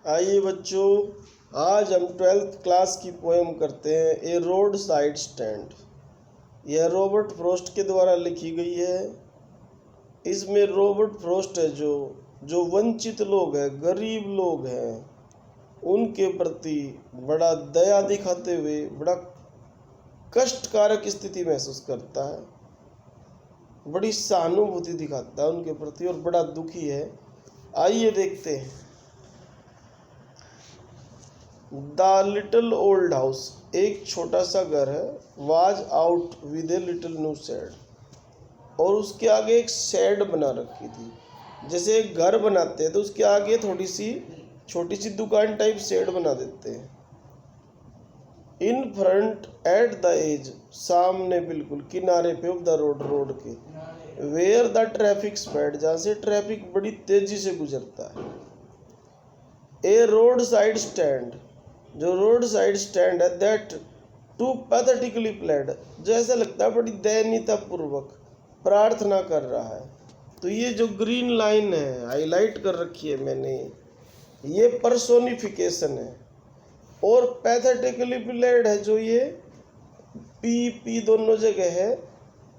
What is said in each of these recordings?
आइए बच्चों, आज हम 12th क्लास की पोएम करते हैं ए रोड साइड स्टैंड। यह रॉबर्ट फ्रॉस्ट के द्वारा लिखी गई है। इसमें रॉबर्ट फ्रॉस्ट है जो वंचित लोग हैं, गरीब लोग हैं, उनके प्रति बड़ा दया दिखाते हुए बड़ा कष्टकारक स्थिति महसूस करता है, बड़ी सहानुभूति दिखाता है उनके प्रति और बड़ा दुखी है। आइए देखते हैं। द लिटिल ओल्ड हाउस, एक छोटा सा घर है, was out with a little new shed, और उसके आगे एक शेड बना रखी थी। जैसे एक घर बनाते हैं तो उसके आगे थोड़ी सी छोटी सी दुकान टाइप शेड बना देते हैं। In front at the edge, सामने बिल्कुल किनारे पे ऑफ द रोड के, वेयर द ट्रैफिक स्पीड, जहाँ से ट्रैफिक बड़ी तेजी से गुजरता है। ए रोड साइड स्टैंड, जो रोड साइड स्टैंड है, दैट टू पैथेटिकली प्लेड, जो ऐसा लगता है बड़ी दयनीयता पूर्वक प्रार्थना कर रहा है। तो ये जो ग्रीन लाइन है हाईलाइट कर रखी है मैंने, ये पर्सोनिफिकेशन है, और पैथेटिकली प्लेड है जो ये पी दोनों जगह है,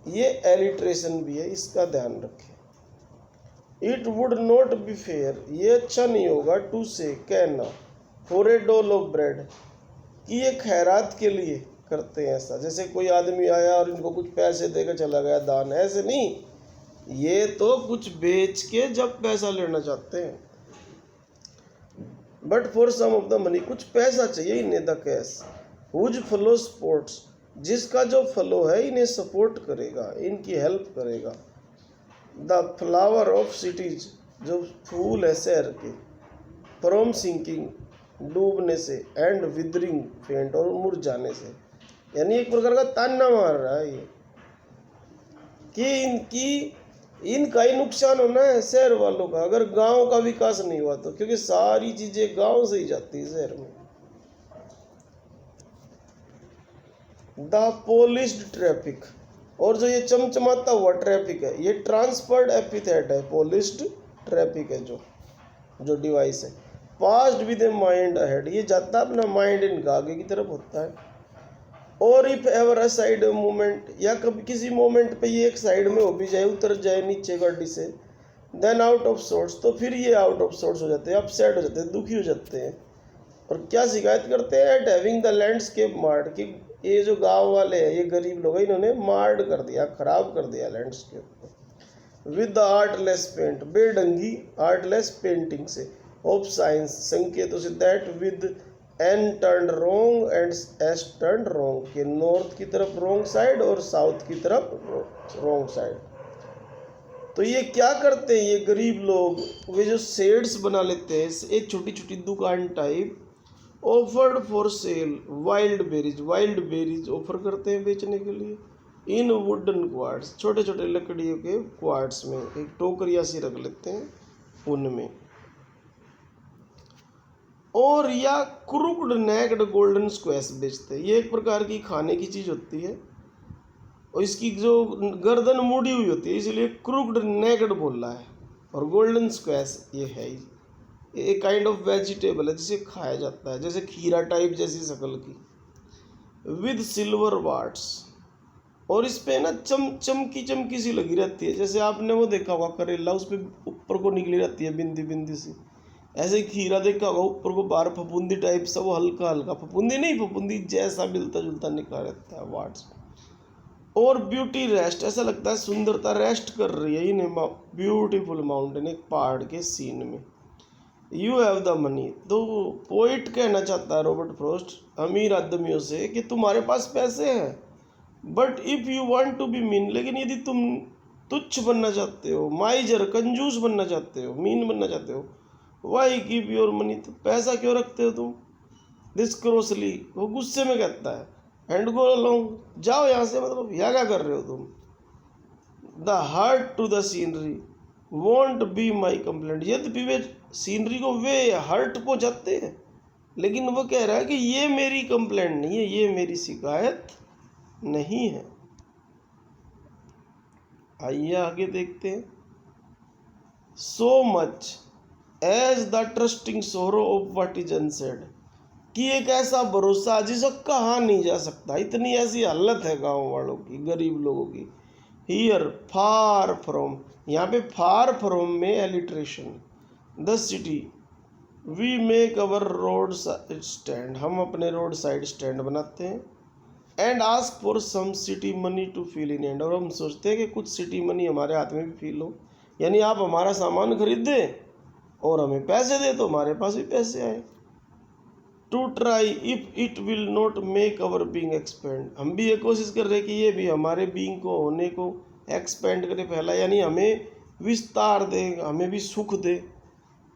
ये एलिट्रेशन भी है, इसका ध्यान रखें। It would not be fair, ये अच्छा नहीं होगा, टू से कहना, फॉर ए डोल ऑफ ब्रेड, कि ये खैरात के लिए करते हैं ऐसा। जैसे कोई आदमी आया और इनको कुछ पैसे देकर चला गया दान, ऐसे नहीं, ये तो कुछ बेच के जब पैसा लेना चाहते हैं। But for some of the money, कुछ पैसा चाहिए इन्हें, the cash whose flow sports, जिसका जो फ्लो है इन्हें सपोर्ट करेगा, इनकी हेल्प करेगा। द फ्लावर ऑफ सिटीज, जो फूल है शहर के, फ्रॉम सिंकिंग, डूबने से, एंड विदरिंग फेंट, और मुरझाने से। यानी एक प्रकार का ताना मार रहा है ये कि इनका ही नुकसान होना है शहर वालों का, अगर गांव का विकास नहीं हुआ तो, क्योंकि सारी चीजें गांव से ही जाती है शहर में। द पॉलिश्ड ट्रैफिक, और जो ये चमचमाता हुआ ट्रैफिक है, ये ट्रांसफर्ड एपिथेट है, पॉलिश्ड ट्रैफिक है जो डिवाइस है। Passed with a mind ahead, ये जाता अपना माइंड इनका आगे की तरफ होता है। और if ever a side movement, या कभी किसी मोमेंट पे ये एक साइड में हो भी जाए, उतर जाए नीचे गाड़ी से, देन आउट ऑफ सोर्स, तो फिर ये आउट ऑफ सोर्स हो जाते हैं, अपसेट हो जाते हैं, दुखी हो जाते हैं। और क्या शिकायत करते हैं, एट हैविंग द लैंडस्केप मार्ड, कि ये जो गांव वाले हैं, ये गरीब लोग हैं, इन्होंने मार्ड कर दिया, खराब कर दिया लैंडस्केप को। विद द आर्टलेस पेंट, बेढंगी आर्टलेस पेंटिंग से, ऑफ साइंस, संकेतों से, that with N turn wrong and S turn wrong, के नॉर्थ की तरफ रोंग साइड और साउथ की तरफ रोंग साइड। तो ये क्या करते हैं ये गरीब लोग, वे जो शेड्स बना लेते हैं, एक छोटी छोटी दुकान type, offered for sale wild berries offer करते हैं बेचने के लिए, इन वुडन क्वार्ट्स, छोटे छोटे लकड़ियों के क्वार्ट्स में, एक टोकरिया सी रख लेते हैं उनमें। और या क्रूक्ड नेक्ड गोल्डन स्क्वैश बेचते हैं, ये एक प्रकार की खाने की चीज होती है, और इसकी जो गर्दन मुड़ी हुई होती है, इसलिए क्रूक्ड नेक्ड बोल रहा है। और गोल्डन स्क्वैश ये है, एक काइंड ऑफ वेजिटेबल है जिसे खाया जाता है, जैसे खीरा टाइप जैसी शक्ल की, विद सिल्वर वार्ट्स, और इस पे ना चमकी सी लगी रहती है, जैसे आपने वो देखा होगा करेला, उस पर ऊपर को निकली रहती है बिंदी बिंदी सी, ऐसे खीरा देखा होगा ऊपर को बाहर फफूंदी टाइप सा, वो हल्का हल्का फफूंदी जैसा मिलता जुलता निकला रहता है वार्ड्स। और ब्यूटी रेस्ट, ऐसा लगता है सुंदरता रेस्ट कर रही है इन ब्यूटीफुल माउंटेन, एक पहाड़ के सीन में। यू हैव द मनी, तो पोइट कहना चाहता है रॉबर्ट फ्रॉस्ट अमीर आदमियों से कि तुम्हारे पास पैसे हैं, but if you want to be mean, लेकिन यदि तुम तुच्छ बनना चाहते हो, माइजर कंजूस बनना चाहते हो, मीन बनना चाहते हो, वाई कीप योर मनी, तो पैसा क्यों रखते हो तुम। दिस क्रोसली, वो गुस्से में कहता है, एंड गो अलोंग, जाओ यहाँ से, मतलब यहाँ क्या कर रहे हो तुम। The heart to the scenery won't be my complaint, यद्यपि वे सीनरी को वे हर्ट पहुँचाते हैं, लेकिन वो कह रहा है कि ये मेरी कंप्लेंट नहीं है, ये मेरी शिकायत नहीं है। आइए आगे देखते हैं। So much as the trusting sorrow of what is unsaid, कि एक ऐसा भरोसा जिसे कहा नहीं जा सकता। इतनी ऐसी हालत है गांव वालों की, गरीब लोगों की। हियर फार फ्रॉम, यहाँ पे फार फ्रॉम में alliteration, the city we make our road stand, हम अपने रोड साइड स्टैंड बनाते हैं। And ask for some city money to feel in hand, और हम सोचते हैं कि कुछ सिटी मनी हमारे हाथ में भी फील हो, यानी आप हमारा सामान खरीद दें और हमें पैसे दे तो हमारे पास भी पैसे आए। To try if it will not make our being expend, हम भी ये कोशिश कर रहे हैं कि ये भी हमारे बीइंग को, होने को एक्सपेंड करे, फैला, यानी हमें विस्तार दे, हमें भी सुख दे।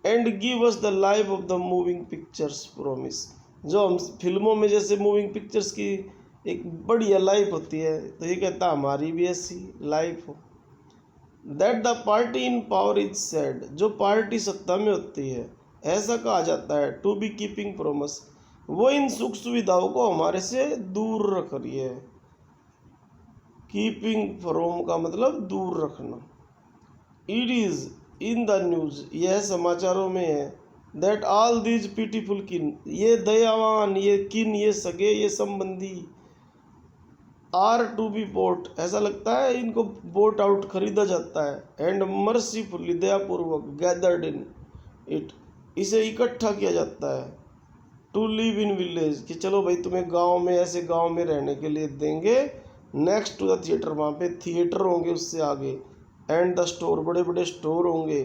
And give us the life of the moving pictures promise, जो हम फिल्मों में जैसे मूविंग पिक्चर्स की एक बढ़िया लाइफ होती है, तो ये कहता हमारी भी ऐसी लाइफ हो। That the party in power is sad, जो पार्टी सत्ता में होती है ऐसा कहा जाता है। टू बी कीपिंग प्रोमिस, वो इन सुख सुविधाओं को हमारे से दूर रख रही है। कीपिंग फ्रॉम का मतलब दूर रखना। It is in the news, यह समाचारों में है। दैट ऑल दीज पिटीफुल किन, ये दयावान, ये किन, ये सगे, ये संबंधी, आर टू बी बोट, ऐसा लगता है इनको बोट आउट खरीदा जाता है। एंड मर्सीफुली, दयापूर्वक, गैदर्ड इन इट, इसे इकट्ठा किया जाता है। टू लिव इन विलेज, कि चलो भाई तुम्हें गांव में, ऐसे गांव में रहने के लिए देंगे। नेक्स्ट टू द थिएटर, वहाँ पे थिएटर होंगे उससे आगे। एंड द स्टोर, बड़े बड़े स्टोर होंगे।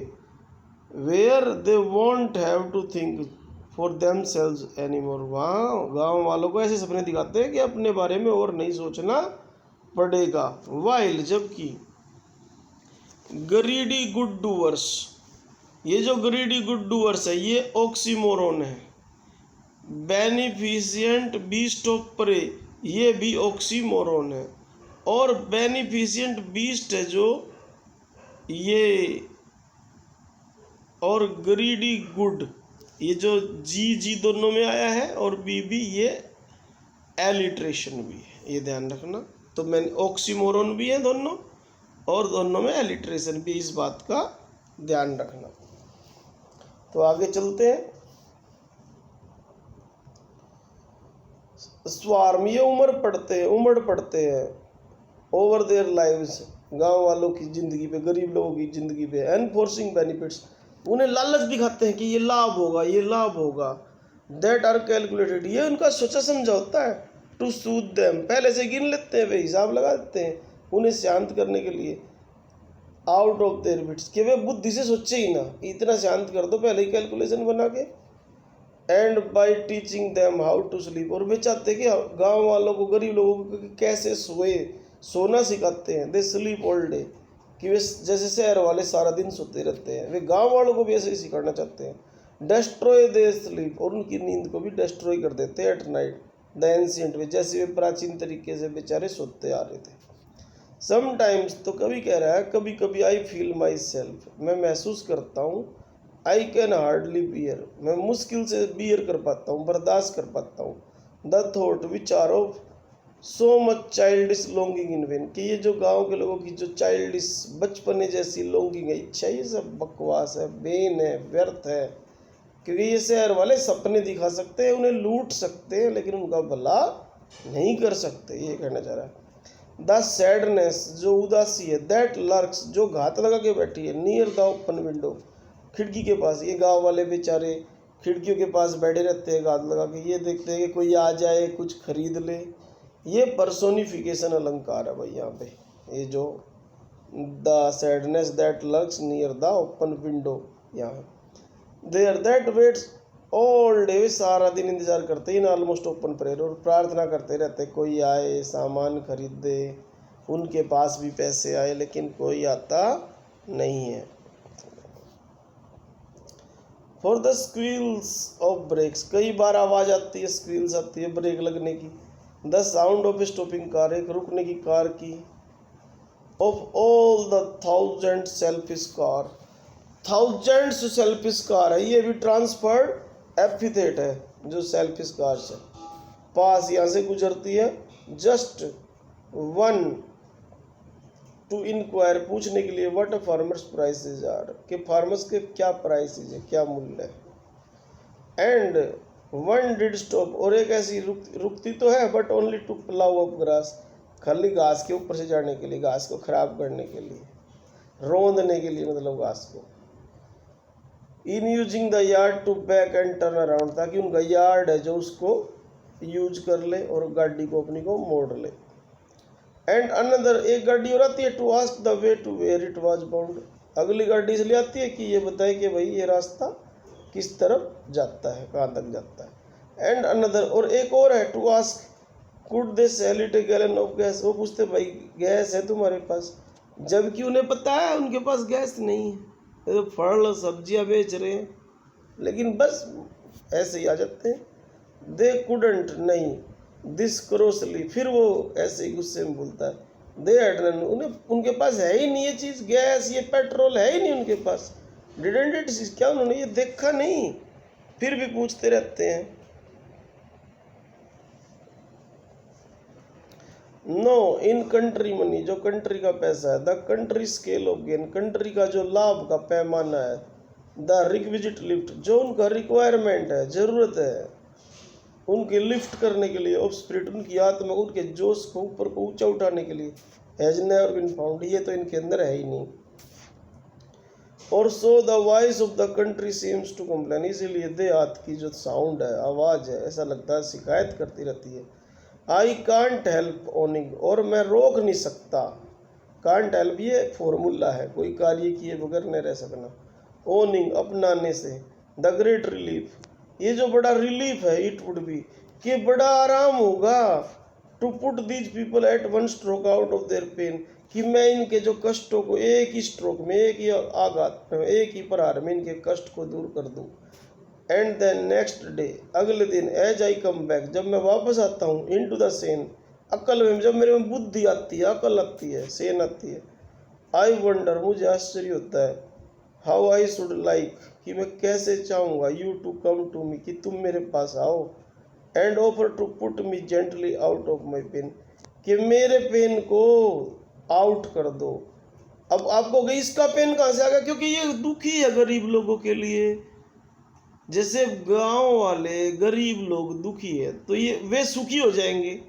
Where they won't have to think for themselves any more, वहाँ गाँव वालों को ऐसे सपने दिखाते हैं कि अपने बारे में और नहीं सोचना पड़ेगा। वाइल, जबकि ग्रीडी गुड डूअर्स, ये जो ग्रीडी गुड डूअर्स है ये ऑक्सीमोरोन है। बेनिफिशिएंट बीस्ट ऑफ प्रे, ये भी ऑक्सीमोरोन है। और बेनिफिशिएंट बीस्ट है जो ये, और ग्रीडी गुड, ये जो जी दोनों में आया है और बी ये एलिट्रेशन भी है, ये ध्यान रखना। तो मैंने ऑक्सीमोरोन भी है दोनों, और दोनों में एलिट्रेशन भी, इस बात का ध्यान रखना। तो आगे चलते हैं। स्वार्म, ये उमड़ पड़ते हैं ओवर देयर लाइव्स, गांव वालों की जिंदगी पे, गरीब लोगों की जिंदगी पे। एनफोर्सिंग बेनिफिट्स, उन्हें लालच दिखाते हैं कि ये लाभ होगा, ये लाभ होगा। दैट आर कैलकुलेटेड, ये उनका सोचा समझा होता है। टू सूद देम, पहले से गिन लेते हैं, वे हिसाब लगा देते हैं उन्हें शांत करने के लिए। आउट ऑफ देयर विट्स, कि वे बुद्धि से सोचे ही ना, इतना शांत कर दो पहले ही कैलकुलेशन बना के। And by teaching them how to sleep, और वे चाहते हैं कि गाँव वालों को, गरीब लोगों को कैसे सोना सिखाते हैं। दे स्लीप ऑल डे, कि वे जैसे शहर वाले सारा दिन सोते रहते हैं, वे गांव वालों को भी ऐसे ही सिखाना चाहते हैं। डेस्ट्रॉय दे स्लीप, और उनकी नींद को भी डेस्ट्रॉय कर देते हैं। एट नाइट द एंशिएंट वे, जैसे वे प्राचीन तरीके से बेचारे सोते आ रहे थे। समटाइम्स, तो कभी कह रहा है कभी कभी, आई फील माई सेल्फ, मैं महसूस करता हूँ। आई कैन हार्डली बियर, मैं मुश्किल से बियर कर पाता हूँ, बर्दाश्त कर पाता हूँ। The thought which are of so much childish longing in vain, कि ये जो गांव के लोगों की जो चाइल्डिश, बचपने जैसी लॉन्गिंग है, इच्छा, ये सब बकवास है, बेन है, व्यर्थ है। क्योंकि ये शहर वाले सपने दिखा सकते हैं, उन्हें लूट सकते हैं, लेकिन उनका भला नहीं कर सकते, ये कहना चाह रहा है। द सैडनेस, जो उदासी है, दैट लर्क्स, जो घात लगा के बैठी है, नियर द ओपन विंडो, खिड़की के पास। ये गांव वाले बेचारे खिड़कियों के पास बैठे रहते हैं घात लगा के, ये देखते हैं कि कोई आ जाए कुछ खरीद ले। ये पर्सोनिफिकेशन अलंकार है भाई यहाँ पे, ये जो the sadness that lurks near the open window, यहाँ there that waits all day, सारा दिन इंतजार करते हैं इन ऑलमोस्ट ओपन प्रेयर, और प्रार्थना करते रहते कोई आए, सामान खरीदे, उनके पास भी पैसे आए, लेकिन कोई आता नहीं है। फॉर द स्क्वील्स ऑफ ब्रेक्स, कई बार आवाज़ आती है, स्क्वील्स आती है ब्रेक लगने की। The sound of stopping car, एक रुकने की कार की। Of all the thousand selfish car, thousands selfish car है, ये भी ट्रांसफर्ड एपिथेट है जो सेल्फिश कार से पास यहाँ से गुजरती है। जस्ट वन टू इंक्वायर, पूछने के लिए, what a farmers prices are, कि फार्मर्स के क्या प्राइसेज है, क्या मूल्य है। एंड वन डिड स्टॉप, और एक ऐसी रुकती तो है but only to plough up grass, खाली घास के ऊपर से जाने के लिए, घास को खराब करने के लिए, रौंदने के लिए, मतलब घास को। In using the yard to back and turn around, ताकि उनका यार्ड है जो उसको यूज कर ले और गाड़ी को अपनी को मोड़ ले। एंड अनदर, एक गाड़ी और आती है, to ask the way to where it was bound, अगली गाड़ी इसलिए आती है कि ये बताए कि भाई ये रास्ता किस तरफ जाता है, कहाँ तक जाता है। एंड अनदर, और एक और है, to ask could they sell it a gallon of gas, वो पूछते भाई गैस है तुम्हारे पास, जबकि उन्हें पता है उनके पास गैस नहीं है, ये तो फल सब्जियां बेच रहे हैं, लेकिन बस ऐसे ही आ जाते हैं। दे कुडंट, नहीं, दिस क्रोसली, फिर वो ऐसे ही गुस्से में बोलता है। दे हैड नन, उन्हें, उनके पास है ही नहीं ये चीज़, गैस, ये पेट्रोल है ही नहीं उनके पास। डिडंट इट, क्या उन्होंने ये देखा नहीं, फिर भी पूछते रहते हैं। नो, इन कंट्री मनी, जो कंट्री का पैसा है। The country scale of gain, country का जो लाभ का पैमाना है। द रिक्विजिट लिफ्ट, जो उनका रिक्वायरमेंट है, जरूरत है उनके लिफ्ट करने के लिए, ऑफ स्पिरिट, उनकी आत्मा, उनके जोश को ऊपर को ऊंचा उठाने के लिए, हैज नेवर बीन फाउंड, ये तो इनके अंदर है ही नहीं। और so the voice of the country seems to complain, इसीलिए देहात की जो साउंड है, आवाज़ है, ऐसा लगता है शिकायत करती रहती है। आई कांट हेल्प ओनिंग, और मैं रोक नहीं सकता, कांट हेल्प ये फॉर्मूला है, कोई कार्य किए बगैर नहीं रह सकना। ओनिंग, अपनाने से। द ग्रेट रिलीफ, ये जो बड़ा रिलीफ है, इट वुड बी, कि बड़ा आराम होगा, to put these people at one stroke out of their pain, कि मैं इनके जो कष्टों को एक ही स्ट्रोक में, एक ही आघात में, एक ही प्रहार में इनके कष्ट को दूर कर दूं। एंड देन नेक्स्ट डे, अगले दिन, एज आई कम बैक, जब मैं वापस आता हूँ, इन टू द सेन, अकल में, जब मेरे में बुद्धि आती है, अकल आती है, सेन आती है। आई वंडर, मुझे आश्चर्य होता है, हाउ आई शुड लाइक, कि मैं कैसे चाहूँगा, you to come to me, कि तुम मेरे पास आओ। And offer to put me gently out of my pain, कि मेरे पेन को आउट कर दो। अब आपको गई इसका पेन कहाँ से आ गया, क्योंकि ये दुखी है गरीब लोगों के लिए, जैसे गांव वाले गरीब लोग दुखी है तो ये वे सुखी हो जाएंगे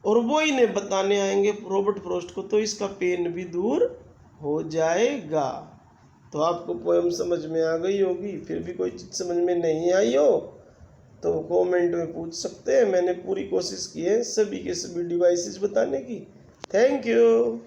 और वो इन्हें बताने आएंगे रॉबर्ट फ्रॉस्ट को, तो इसका पेन भी दूर हो जाएगा। तो आपको पोएम समझ में आ गई होगी, फिर भी कोई चीज़ समझ में नहीं आई हो तो कमेंट में पूछ सकते हैं। मैंने पूरी कोशिश की है सभी के सभी डिवाइसेस बताने की। Thank you.